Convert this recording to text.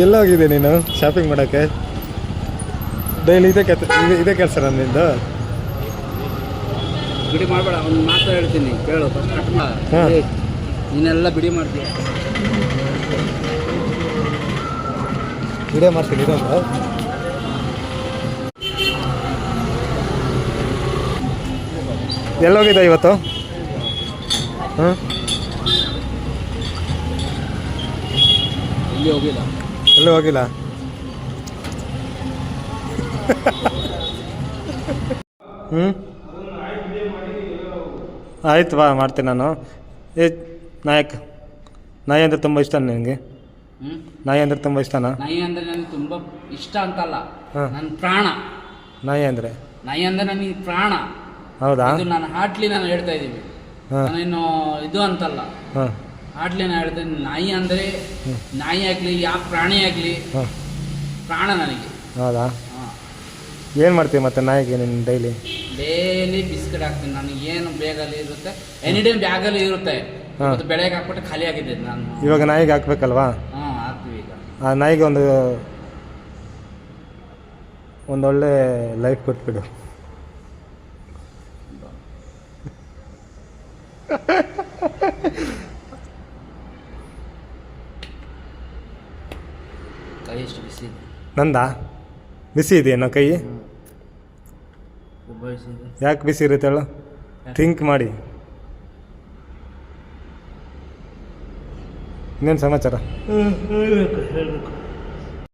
ಎಲ್ಲ ಹೋಗಿದೆ ನೀನು ಶಾಪಿಂಗ್ ಮಾಡೋಕ್ಕೆ? ಡೈಲಿ ಇದೇ ಕೆಲಸ ನನ್ನಿಂದ. ಬಿಡಿ ಮಾಡಬೇಡ, ಒಂದು ಮಾತು ಹೇಳ್ತೀನಿ ಕೇಳು. ಹಾಂ. ನೀನೆಲ್ಲ ಬಿಡಿ ಮಾಡ್ತೀಯ. ವಿಡಿಯೋ ಮಾಡ್ತೀನಿ ಇದೊಂದು. ಎಲ್ಲೋಗಿದೆ ಇವತ್ತು? ಹಾಂ, ಎಲ್ಲಿ ಹೋಗಿಲ್ಲ. ಎಲ್ಲೂ ಹೋಗಿಲ್ಲ. ಹ್ಞೂ, ಆಯ್ತು ಬಾ, ಮಾಡ್ತೀನಿ ನಾನು. ನಾಯಿ ಅಂದರೆ ತುಂಬ ಇಷ್ಟ ನಿನಗೆ? ನಾಯಿ ಅಂದರೆ ತುಂಬ ಇಷ್ಟನಾ? ನಾಯಿ ಅಂದರೆ ನನಗೆ ತುಂಬ ಇಷ್ಟ ಅಂತಲ್ಲ, ಹಾಂ. ನನ್ನ ಪ್ರಾಣ. ನಾಯಿ ಅಂದರೆ ನನಗೆ ಪ್ರಾಣ. ಹೌದಾ? ಇದು ನಾನು ಹಾಟ್ಲಿ ನಾನು ಹೇಳ್ತಾ ಇದ್ದೀವಿ. ಹಾಂ. ನಾನೇನು ಇದು ಅಂತಲ್ಲ, ಹಾಂ ಹಾಟ್ಲಿ ನಾನು ಹೇಳ್ತೀನಿ. ನಾಯಿ ಅಂದರೆ ನಾಯಿ ಆಗಲಿ ಯಾವ ಪ್ರಾಣಿ ಆಗಲಿ ಹಾಂ, ಪ್ರಾಣ ನನಗೆ. ಹೌದಾ? ಹಾಂ. ಏನು ಮಾಡ್ತೀವಿ ಮತ್ತೆ ನಾಯಿಗೆ ನೀನು ಡೈಲಿ? ಡೈಲಿ ಬಿಸ್ಕೆಟ್ ಹಾಕ್ತೀನಿ. ನನಗೆ ಏನು ಬೇಗಲ್ಲಿ ಇರುತ್ತೆ, ಎನಿ ಟೈಮ್ ಬ್ಯಾಗಲ್ಲಿ ಇರುತ್ತೆ. ಹಾಂ. ಇವತ್ತು ಬೆಳಗ್ಗೆ ಹಾಕ್ಬಿಟ್ಟು ಖಾಲಿ ಆಗಿದೆ ನಾನು. ಇವಾಗ ನಾಯಿಗೆ ಹಾಕ್ಬೇಕಲ್ವಾ? ಹಾಂ, ಹಾಕ್ತೀವಿ ಈಗ. ಆ ನಾಯಿಗೆ ಒಂದೊಳ್ಳೆ ಲೈಫ್ ಕೊಟ್ಬಿಡು. ಕೈ ಎಷ್ಟು ಬಿಸಿ ಇದೆ. ನಂದಾ? ಬಿಸಿ ಇದೆಯೇನೋ ಕೈ? ತುಂಬ ಬಿಸಿ ಇದೆ. ಯಾಕೆ ಬಿಸಿ ಇರುತ್ತೆ ಹೇಳು? ಥಿಂಕ್ ಮಾಡಿ. ಇನ್ನೇನು ಸಮಾಚಾರ? ಹೇಳ್ಬೇಕು.